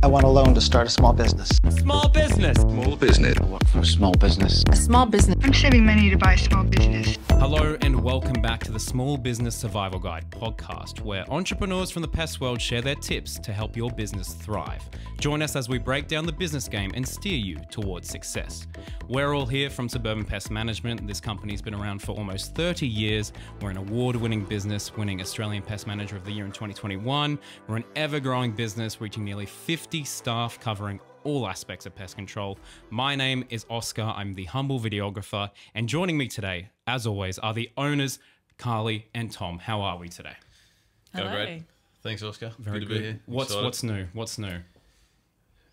I want a loan to start a small business. Small business. Small business. I work for a small business. A small business. I'm saving money to buy a small business. Hello and welcome back to the Small Business Survival Guide podcast, where entrepreneurs from the pest world share their tips to help your business thrive. Join us as we break down the business game and steer you towards success. We're all here from Suburban Pest Management. This company's been around for almost 30 years. We're an award-winning business, winning Australian Pest Manager of the Year in 2021. We're an ever-growing business, reaching nearly 50 staff, covering all aspects of pest control. My name is Oscar. I'm the humble videographer, and joining me today, as always, are the owners, Kahlee and Tom. How are we today? Oh, great. Thanks, Oscar. Very good good. to be here. What's new? What's new?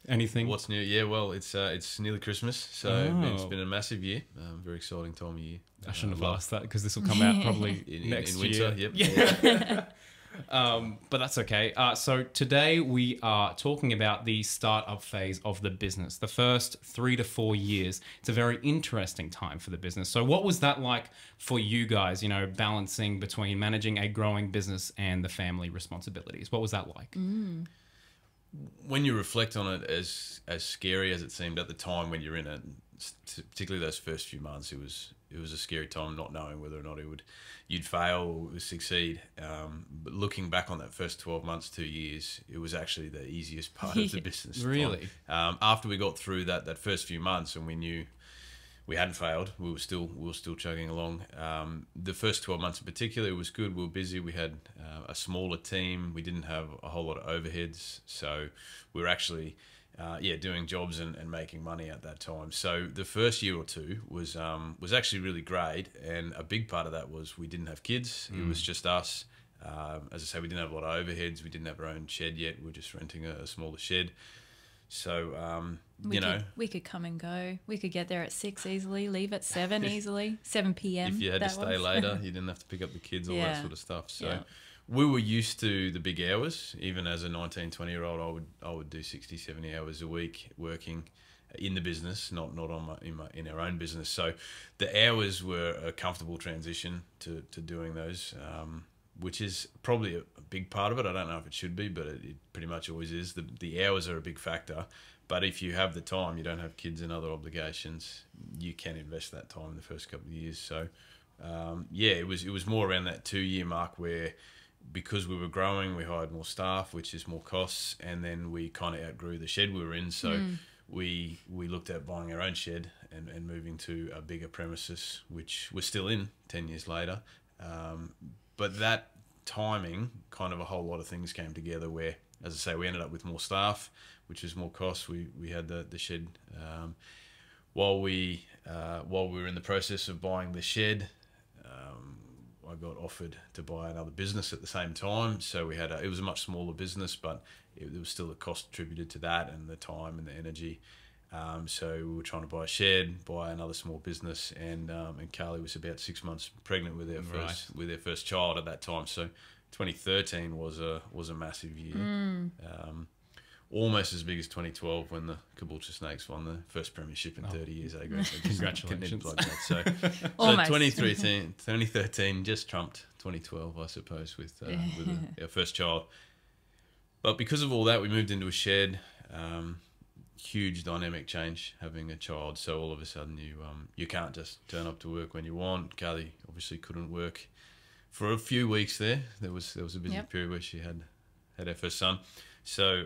Anything? What's new? Yeah, well, it's nearly Christmas, so it's been a massive year. Very exciting time of year. I shouldn't have asked that because this will come out probably next in winter. year. Yep. Yeah. But that's okay. So today we are talking about the startup phase of the business, the first 3 to 4 years. It's a very interesting time for the business. So what was that like for you guys, balancing between managing a growing business and the family responsibilities? What was that like? When you reflect on it, as scary as it seemed at the time when you're in it, particularly those first few months, it was a scary time, not knowing whether or not you'd fail or succeed. But looking back on that first 12 months, 2 years, it was actually the easiest part of the business. Really? After we got through that first few months and we knew we hadn't failed, we were still chugging along. The first 12 months in particular, it was good. We were busy. We had a smaller team. We didn't have a whole lot of overheads, so we were actually doing jobs and making money at that time. So the first year or two was actually really great, and a big part of that was we didn't have kids. It was just us. As I say, we didn't have a lot of overheads. We didn't have our own shed yet. We were just renting a smaller shed. So we could come and go. We could get there at 6 easily, leave at 7 easily, 7 p.m. If you had to stay later, you didn't have to pick up the kids, all that sort of stuff. So. Yeah. We were used to the big hours. Even as a 19, 20-year-old, I would do 60, 70 hours a week working in the business, not in our own business. So the hours were a comfortable transition to doing those, which is probably a big part of it. I don't know if it should be, but it pretty much always is. The hours are a big factor. But if you have the time, you don't have kids and other obligations, you can invest that time in the first couple of years. So it was more around that 2-year mark where, because we were growing, we hired more staff, which is more costs, and then we kind of outgrew the shed we were in. So we looked at buying our own shed and moving to a bigger premises, which we're still in 10 years later. But that timing, kind of a whole lot of things came together where, as I say, we ended up with more staff, which was more costs. We had the shed. While we were in the process of buying the shed, I got offered to buy another business at the same time. So it was a much smaller business, but there was still a cost attributed to that and the time and the energy. So we were trying to buy a shed, buy another small business, and Kahlee was about 6 months pregnant with their first child at that time. So 2013 was a massive year. Almost as big as 2012 when the Caboolture Snakes won the first premiership in 30 years. Congratulations. Like that. So 2013 just trumped 2012, I suppose, with our first child. But because of all that, we moved into a shed. Huge dynamic change having a child. So all of a sudden you can't just turn up to work when you want. Kahlee obviously couldn't work for a few weeks there. There was a busy period where she had our first son. So,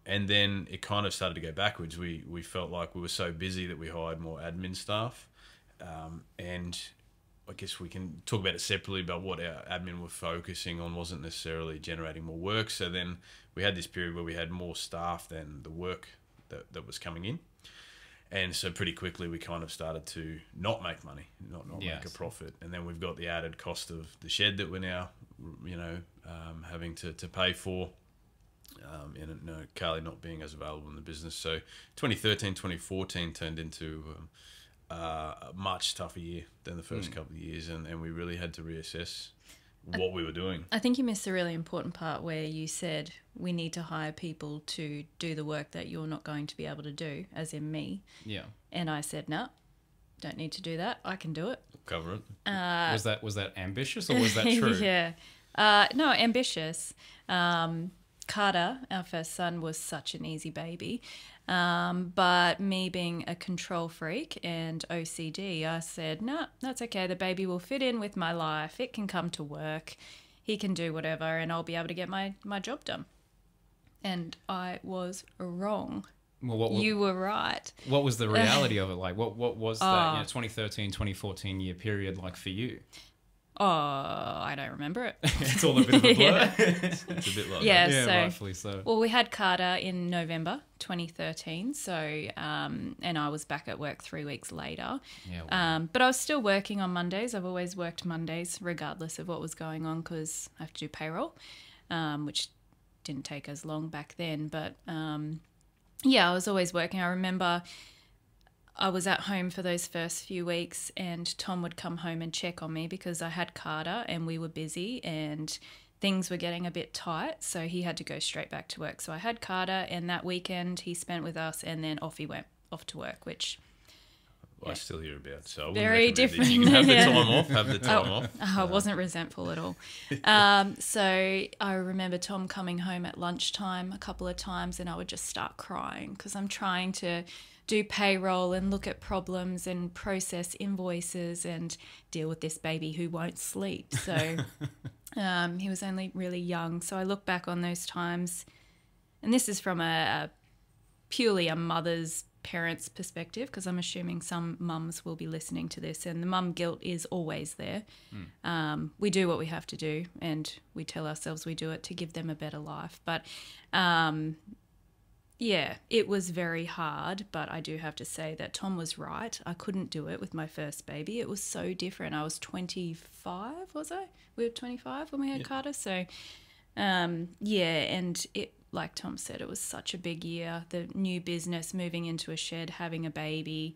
and then it kind of started to go backwards. We felt like we were so busy that we hired more admin staff. And I guess we can talk about it separately, but what our admin were focusing on wasn't necessarily generating more work. So then we had this period where we had more staff than the work that was coming in. And so pretty quickly we kind of started to not make money, not make a profit. And then we've got the added cost of the shed that we're now, having to pay for. And Kahlee not being as available in the business. So 2013, 2014 turned into a much tougher year than the first couple of years, and we really had to reassess what we were doing. I think you missed a really important part where you said we need to hire people to do the work that you're not going to be able to do, as in me. Yeah. And I said, no, don't need to do that. I can do it. Cover it. Was that ambitious or was that true? Yeah. No, ambitious. Carter, our first son, was such an easy baby. But me being a control freak and OCD, I said, no, that's okay. The baby will fit in with my life. It can come to work. He can do whatever and I'll be able to get my job done. And I was wrong. Well, you were right. What was the reality of it like? What was that 2013, 2014 year period like for you? Oh, I don't remember it. It's all a bit of a blur. It's a bit like yeah, that. Yeah, so, rightfully so. Well, we had Carter in November 2013, so and I was back at work 3 weeks later. Yeah, wow. But I was still working on Mondays. I've always worked Mondays regardless of what was going on because I have to do payroll, which didn't take as long back then. But yeah, I was always working. I remember I was at home for those first few weeks and Tom would come home and check on me because I had Carter and we were busy and things were getting a bit tight. So he had to go straight back to work. So I had Carter and that weekend he spent with us and then off he went off to work, which... I still hear about it, so I wouldn't very recommend different. it. You can have the time off, have the time off. I wasn't resentful at all. So I remember Tom coming home at lunchtime a couple of times and I would just start crying because I'm trying to do payroll and look at problems and process invoices and deal with this baby who won't sleep. So he was only really young. So I look back on those times, and this is from a purely a mother's parents' perspective, because I'm assuming some mums will be listening to this, and the mum guilt is always there. We do what we have to do, and we tell ourselves we do it to give them a better life. But yeah, it was very hard, but I do have to say that Tom was right. I couldn't do it with my first baby. It was so different. I was 25, was I? We were 25 when we had Carter. So, yeah, and it, like Tom said, it was such a big year. The new business, moving into a shed, having a baby.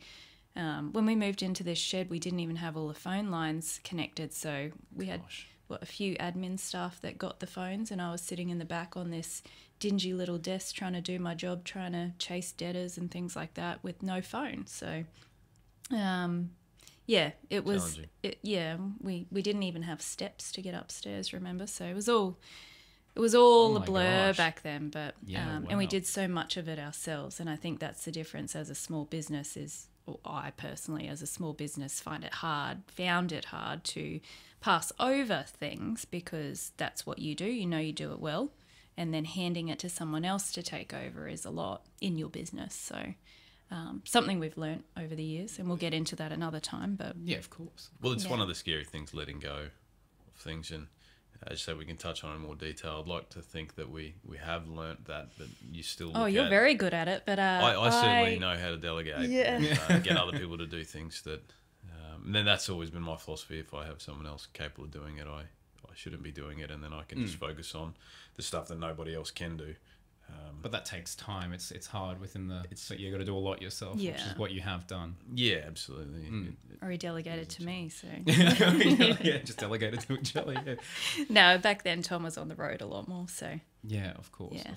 When we moved into this shed, we didn't even have all the phone lines connected. So we had a few admin staff that got the phones, and I was sitting in the back on this dingy little desk trying to do my job, trying to chase debtors and things like that with no phone. So, yeah, it was, we didn't even have steps to get upstairs, remember? So it was all a blur back then, but, and we did so much of it ourselves. And I think that's the difference as a small business is, or I personally as a small business found it hard to pass over things because that's what you do. You know you do it well. And then handing it to someone else to take over is a lot in your business. So something we've learnt over the years, and we'll get into that another time. But yeah, of course. Well, it's one of the scary things, letting go of things. And as you say, we can touch on it in more detail. I'd like to think that we have learnt that, but you still Oh, you're very good at it. But I certainly know how to delegate and get other people to do things that... and then that's always been my philosophy. If I have someone else capable of doing it, I shouldn't be doing it, and then I can just focus on the stuff that nobody else can do. But that takes time. It's hard within the... So you got to do a lot yourself, which is what you have done. Yeah, absolutely. Or he delegated to me, so... yeah, just delegated to each other, yeah. No, back then Tom was on the road a lot more, so... Yeah, of course. Yeah,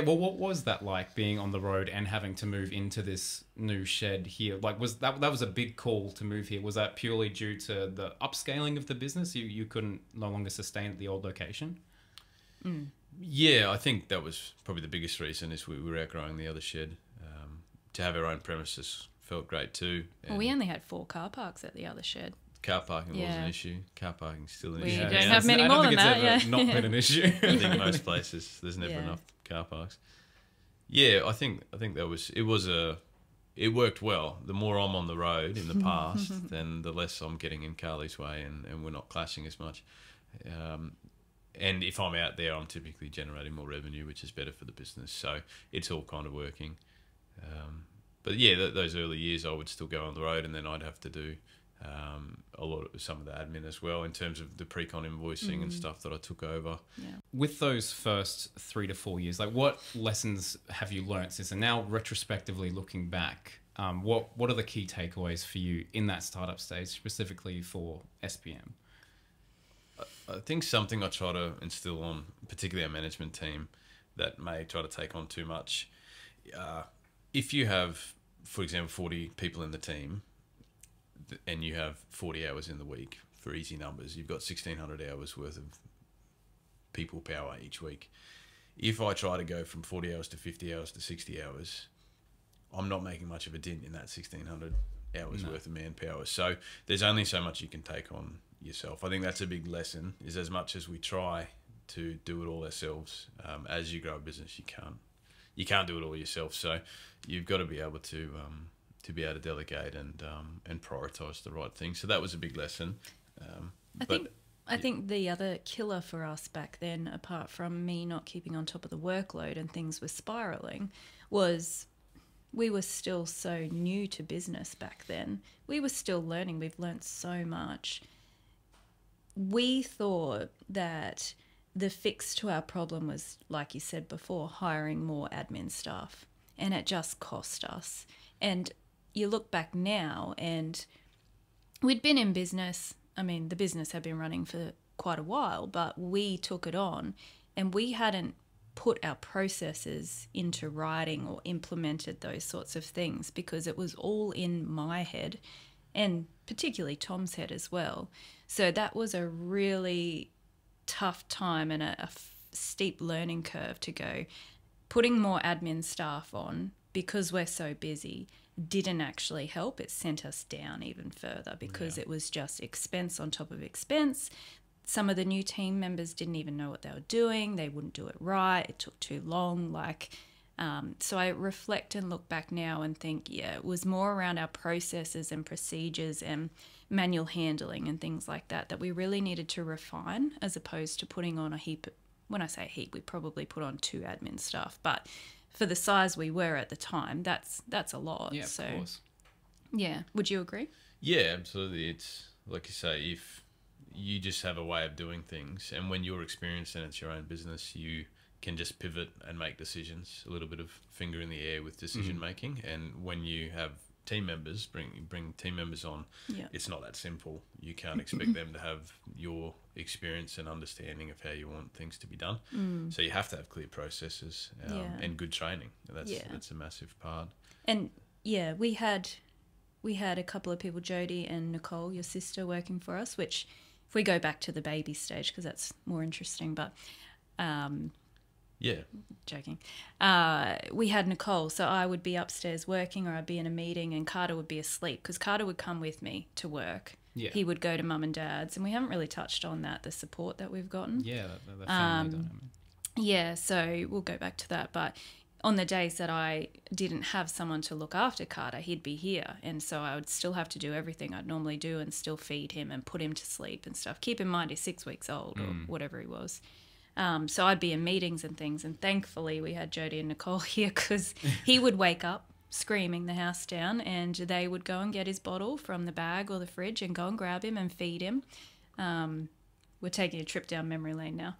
well, what was that like, being on the road and having to move into this new shed here? Like, was that was a big call to move here? Was that purely due to the upscaling of the business? You couldn't no longer sustain at the old location? Yeah, I think that was probably the biggest reason, is we were outgrowing the other shed. To have our own premises felt great too. Well, we only had 4 car parks at the other shed. Car parking was an issue. Car parking's still an we issue. don't have many more than that. Yeah, not been an issue. I think most places there's never enough car parks. Yeah, I think it worked well. The more I'm on the road in the past, then the less I'm getting in Kahlee's way, and we're not clashing as much. And if I'm out there, I'm typically generating more revenue, which is better for the business. So it's all kind of working. But yeah, those early years I would still go on the road, and then I'd have to do some of the admin as well, in terms of the pre-con invoicing and stuff that I took over. Yeah. With those first 3 to 4 years, like, what lessons have you learnt since? And now retrospectively looking back, what are the key takeaways for you in that startup stage, specifically for SPM? I think something I try to instill on, particularly our management team, that may try to take on too much. If you have, for example, 40 people in the team, and you have 40 hours in the week, for easy numbers, you've got 1,600 hours worth of people power each week. If I try to go from 40 hours to 50 hours to 60 hours, I'm not making much of a dent in that 1,600 hours worth of manpower. So there's only so much you can take on yourself. I think that's a big lesson, is as much as we try to do it all ourselves, as you grow a business, you can't do it all yourself. So you've got to be able to delegate and prioritize the right thing. So that was a big lesson. I think the other killer for us back then, apart from me not keeping on top of the workload and things were spiraling, was we were still so new to business back then. We were still learning. We've learnt so much. We thought that the fix to our problem was, like you said before, hiring more admin staff, and it just cost us. And you look back now, and we'd been in business. I mean, the business had been running for quite a while, but we took it on, and we hadn't put our processes into writing or implemented those sorts of things, because it was all in my head, and particularly Tom's head as well. So that was a really tough time and a steep learning curve to go. Putting more admin staff on, because we're so busy, didn't actually help. It sent us down even further, because it was just expense on top of expense. Some of the new team members didn't even know what they were doing. They wouldn't do it right. It took too long. So I reflect and look back now and think, it was more around our processes and procedures and manual handling and things like that we really needed to refine, as opposed to putting on a heap. When I say heap, we probably put on 2 admin staff, but for the size we were at the time, that's a lot. Yeah, of course. Yeah. Would you agree? Yeah, absolutely. It's like you say, if you just have a way of doing things, and when you're experienced and it's your own business, you can just pivot and make decisions, a little bit of finger in the air with decision making. And when you have team members, bring team members on, it's not that simple. You can't expect them to have your experience and understanding of how you want things to be done. So you have to have clear processes and good training. That's a massive part. And we had a couple of people, Jody and Nicole, your sister, working for us, which, if we go back to the baby stage, because that's more interesting, but joking. We had Nicole, so I would be upstairs working, or I'd be in a meeting, and Carter would be asleep, because Carter would come with me to work. Yeah. He would go to mum and dad's, and we haven't really touched on that, the support that we've gotten. Yeah, the family dynamic. Yeah, so we'll go back to that, but on the days that I didn't have someone to look after Carter, he'd be here, and so I would still have to do everything I'd normally do and still feed him and put him to sleep and stuff. Keep in mind, he's 6 weeks old or whatever he was. So I'd be in meetings and things, and thankfully we had Jody and Nicole here, because he would wake up screaming the house down, and they would go and get his bottle from the bag or the fridge and go and grab him and feed him. We're taking a trip down memory lane now.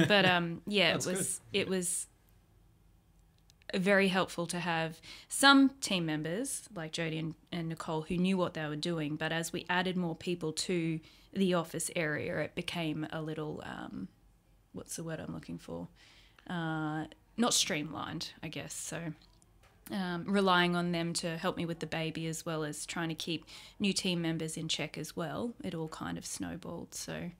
But it was very helpful to have some team members like Jody and Nicole who knew what they were doing, but as we added more people to the office area, it became a little, what's the word I'm looking for? Not streamlined, I guess. So relying on them to help me with the baby, as well as trying to keep new team members in check as well, it all kind of snowballed. So,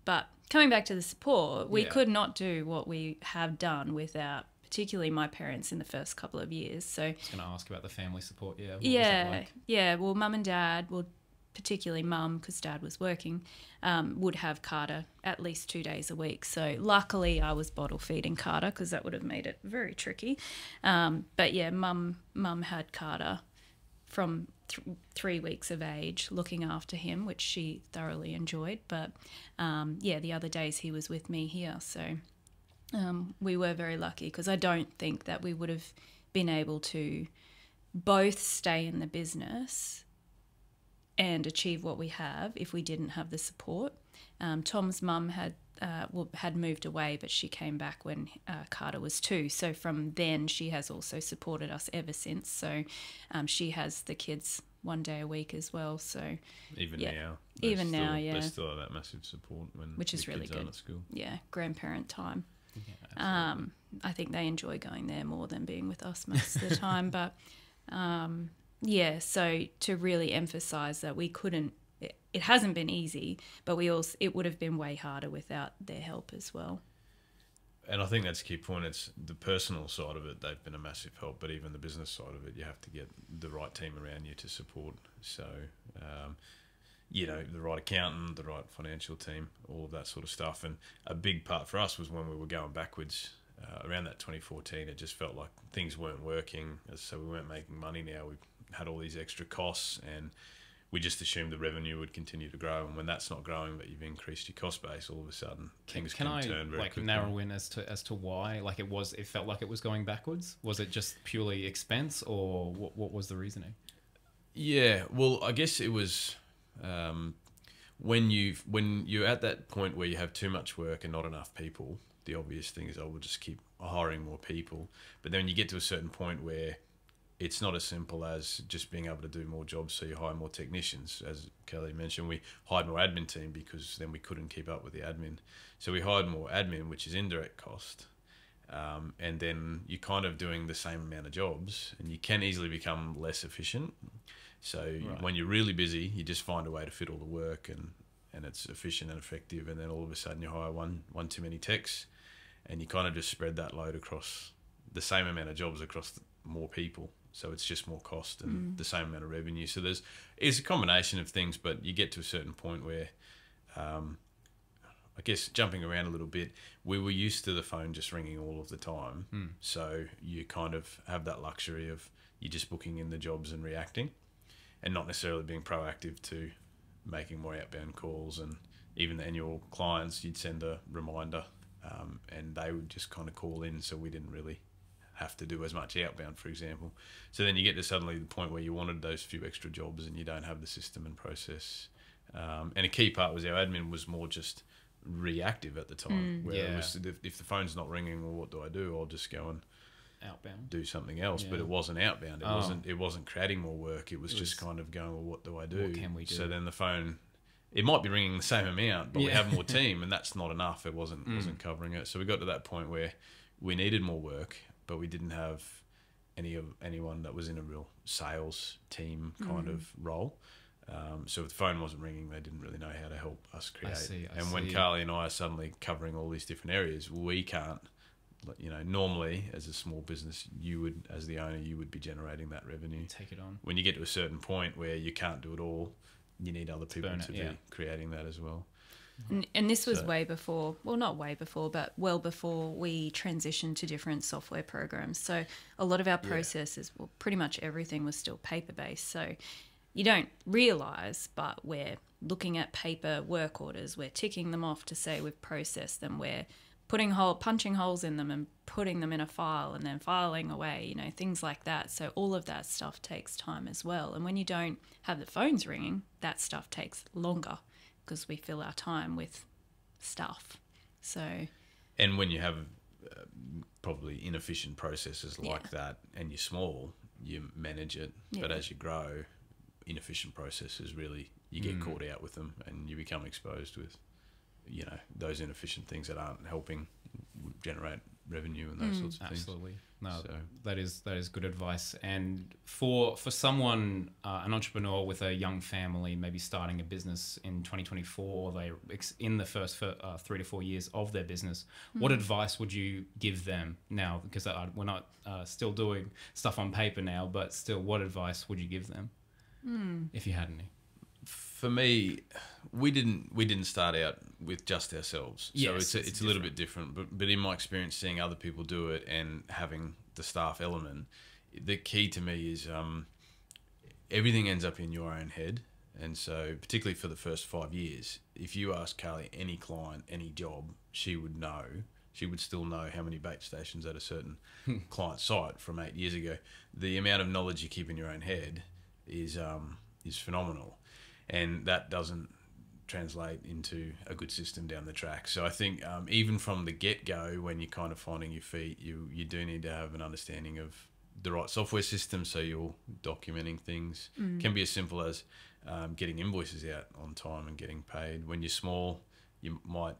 but coming back to the support, we could not do what we have done without particularly my parents in the first couple of years. So I was going to ask about the family support. What was that like? Well, mum and dad, particularly mum, because dad was working, would have Carter at least 2 days a week. So luckily I was bottle feeding Carter, because that would have made it very tricky. But yeah, mum had Carter from 3 weeks of age, looking after him, which she thoroughly enjoyed. But the other days he was with me here. So we were very lucky, because I don't think that we would have been able to both stay in the business and achieve what we have if we didn't have the support. Tom's mum had moved away, but she came back when Carter was 2. So from then she has also supported us ever since. So she has the kids 1 day a week as well. So even now, they still have that massive support which is really good at school. Yeah, grandparent time. Yeah, I think they enjoy going there more than being with us most of the time. But so to really emphasize that we couldn't, it hasn't been easy, but it would have been way harder without their help as well. And I think that's a key point. It's the personal side of it. They've been a massive help, but even the business side of it, you have to get the right team around you to support. So, the right accountant, the right financial team, all of that sort of stuff. And a big part for us was when we were going backwards around that 2014. It just felt like things weren't working. So we weren't making money now. We had all these extra costs, and we just assumed the revenue would continue to grow, and when that's not growing, but you've increased your cost base, all of a sudden things can turn very quickly. Narrow in as to why? Like it felt like it was going backwards. Was it just purely expense, or what was the reasoning? Yeah, well, I guess it was when you're at that point where you have too much work and not enough people. The obvious thing is, I will just keep hiring more people. But then when you get to a certain point where it's not as simple as just being able to do more jobs, so you hire more technicians. As Kelly mentioned, we hired more admin team because then we couldn't keep up with the admin. So we hired more admin, which is indirect cost. And then you're kind of doing the same amount of jobs, and you can easily become less efficient. So when you're really busy, you just find a way to fit all the work, and it's efficient and effective. And then all of a sudden you hire one too many techs, and you kind of just spread that load across the same amount of jobs across more people. So it's just more cost and the same amount of revenue. So it's a combination of things, but you get to a certain point where, I guess jumping around a little bit, we were used to the phone just ringing all of the time. So you kind of have that luxury of you just booking in the jobs and reacting, and not necessarily being proactive to making more outbound calls. And even the annual clients, you'd send a reminder, and they would just kind of call in. So we didn't really have to do as much outbound, for example. So then you get to suddenly the point where you wanted those few extra jobs and you don't have the system and process. And a key part was our admin was more just reactive at the time. It was, if the phone's not ringing, well, what do I do? I'll just go and outbound do something else. But it wasn't outbound. It wasn't creating more work. It was just kind of going, well, what do I do? What can we do? So then the phone, it might be ringing the same amount, but we have more team, and that's not enough. It wasn't covering it. So we got to that point where we needed more work, but we didn't have anyone that was in a real sales team kind of role. So if the phone wasn't ringing, they didn't really know how to help us create. I see. When Kahlee and I are suddenly covering all these different areas, we can't, normally as a small business, you would, as the owner, you would be generating that revenue. Take it on. When you get to a certain point where you can't do it all, you need other people to be creating that as well. And this was way before, well, not way before, but well before we transitioned to different software programs. So a lot of our processes, well, pretty much everything was still paper-based. So you don't realise, but we're looking at paper work orders. We're ticking them off to say we've processed them. We're punching holes in them and putting them in a file and then filing away, things like that. So all of that stuff takes time as well. And when you don't have the phones ringing, that stuff takes longer, because we fill our time with stuff. And when you have probably inefficient processes like that, and you're small, you manage it. But as you grow, inefficient processes really, you get caught out with them, and you become exposed with those inefficient things that aren't helping generate revenue and those sorts of things. Absolutely. No, that is good advice. And for someone, an entrepreneur with a young family, maybe starting a business in 2024, or they're in the first 3 to 4 years of their business, what advice would you give them now? Because we're not still doing stuff on paper now, but still, what advice would you give them if you had any? For me, we didn't start out with just ourselves, so it's a little bit different. But in my experience, seeing other people do it and having the staff element, the key to me is everything ends up in your own head. And so, particularly for the first 5 years, if you ask Kahlee any client, any job, she would still know how many bait stations at a certain client site from 8 years ago. The amount of knowledge you keep in your own head is phenomenal. And that doesn't translate into a good system down the track. So I think even from the get-go, when you're kind of finding your feet, you do need to have an understanding of the right software system, so you're documenting things. Can be as simple as getting invoices out on time and getting paid. When you're small, you might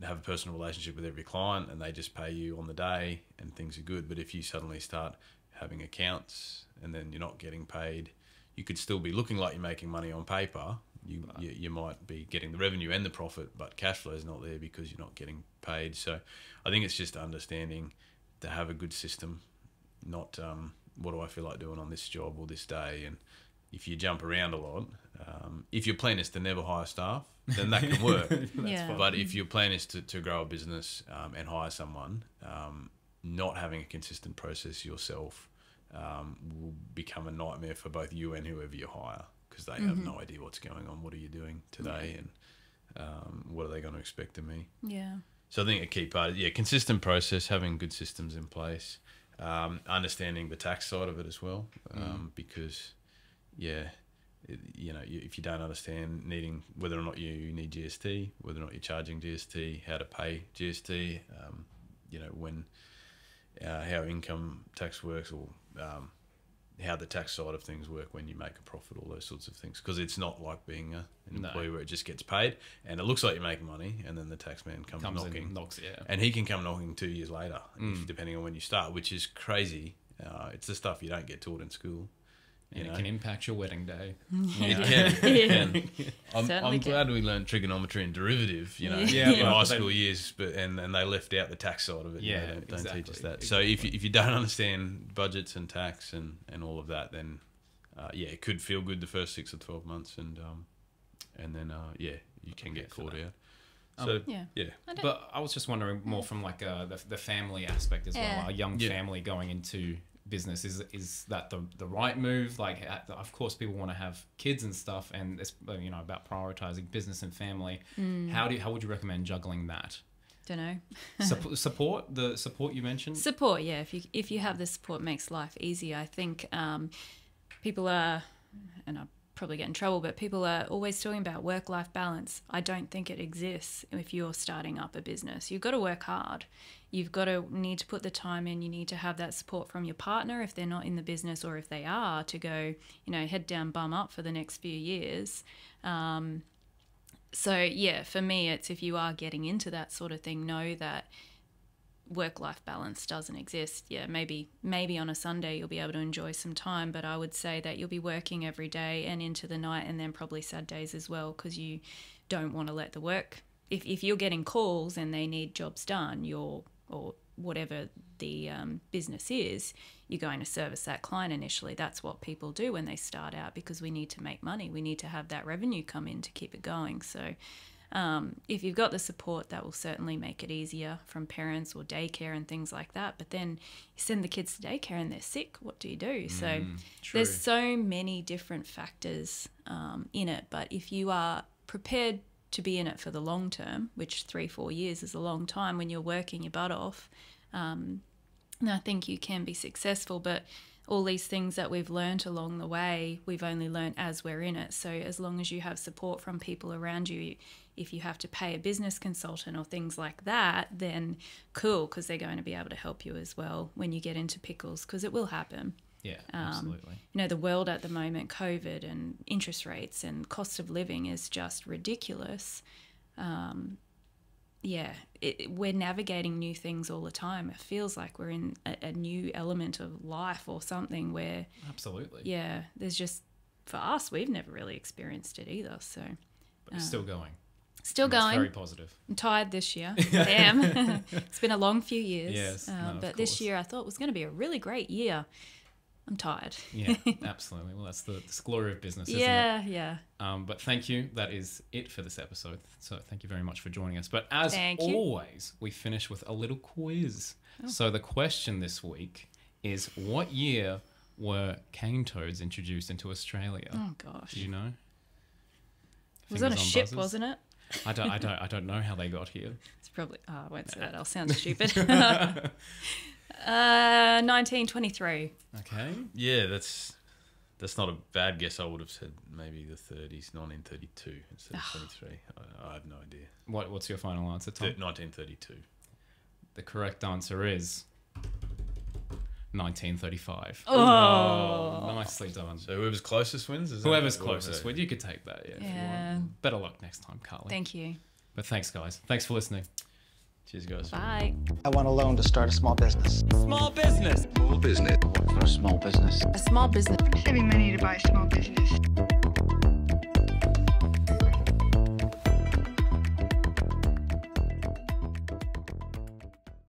have a personal relationship with every client and they just pay you on the day and things are good. But if you suddenly start having accounts and then you're not getting paid, you could still be looking like you're making money on paper, You might be getting the revenue and the profit, but cash flow is not there because you're not getting paid. So I think it's just understanding to have a good system, not what do I feel like doing on this job or this day. And if you jump around a lot, if your plan is to never hire staff, then that can work. But if your plan is to grow a business and hire someone, not having a consistent process yourself will become a nightmare for both you and whoever you hire, because they have no idea what's going on. What are you doing today, and what are they going to expect of me? Yeah. So I think a key part is consistent process, having good systems in place, understanding the tax side of it as well, because if you don't understand whether or not you need GST, whether or not you're charging GST, how to pay GST, how income tax works, or how the tax side of things work when you make a profit, all those sorts of things. Because it's not like being an employee where it just gets paid and it looks like you're making money, and then the tax man comes knocking. And he can come knocking 2 years later, depending on when you start, which is crazy. It's the stuff you don't get taught in school. And it can impact your wedding day. It can. I'm glad we learned trigonometry and derivative, in high school years, and they left out the tax side of it. They don't teach us that. So if you don't understand budgets and tax and all of that, then it could feel good the first 6 or 12 months, and then you can get caught out. So But I was just wondering more from like the family aspect as well. A young family going into business, is that the right move? Like, of course people want to have kids and stuff, and it's about prioritizing business and family. How would you recommend juggling that? Don't know. Support you mentioned. Support, if you have the support, makes life easier. I think people are, and I'll probably get in trouble, but people are always talking about work-life balance. I don't think it exists if you're starting up a business. You've got to work hard. You've got to need to put the time in. You need to have that support from your partner if they're not in the business, or if they are, to go, head down, bum up for the next few years. For me, it's if you are getting into that sort of thing, know that work-life balance doesn't exist. Maybe on a Sunday you'll be able to enjoy some time, but I would say that you'll be working every day and into the night, and then probably sad days as well, because you don't want to let the work, if you're getting calls and they need jobs done, or whatever the business is, you're going to service that client initially. That's what people do when they start out, because we need to make money. We need to have that revenue come in to keep it going. So if you've got the support, that will certainly make it easier, from parents or daycare and things like that. But then you send the kids to daycare and they're sick. What do you do? So there's so many different factors in it. But if you are prepared to be in it for the long term, which 3-4 years is a long time when you're working your butt off, and I think you can be successful. But all these things that we've learnt along the way, we've only learnt as we're in it. So as long as you have support from people around you, if you have to pay a business consultant or things like that, then cool, because they're going to be able to help you as well when you get into pickles, because it will happen. Yeah, absolutely. The world at the moment, COVID and interest rates and cost of living is just ridiculous. We're navigating new things all the time. It feels like we're in a new element of life or something where... Absolutely. Yeah, there's just... For us, we've never really experienced it either, so... But it's still going. Still going. It's very positive. I'm tired this year. I am. It's been a long few years. Yes, but this year I thought it was going to be a really great year. I'm tired. Yeah, absolutely. Well, that's the glory of business, isn't it? Yeah. But thank you. That is it for this episode. So thank you very much for joining us. But as always, we finish with a little quiz. Oh. So the question this week is, what year were cane toads introduced into Australia? Oh gosh. Do you know? It was on a ship, wasn't it? I don't know how they got here. It's probably... Oh, I won't say that. I'll sound stupid. 1923. Okay. Yeah, that's not a bad guess. I would have said maybe the 30s, 1932 instead of 23. I have no idea. What's your final answer, Tom? 1932. The correct answer is 1935. Oh, nicely done. So whoever's closest wins? Whoever's closest wins. You could take that, if you want. Better luck next time, Kahlee. Thank you. But thanks, guys. Thanks for listening. Cheers, guys. Bye. I want a loan to start a small business. Small business. Small business. For a small business. A small business. Saving money to buy a small business.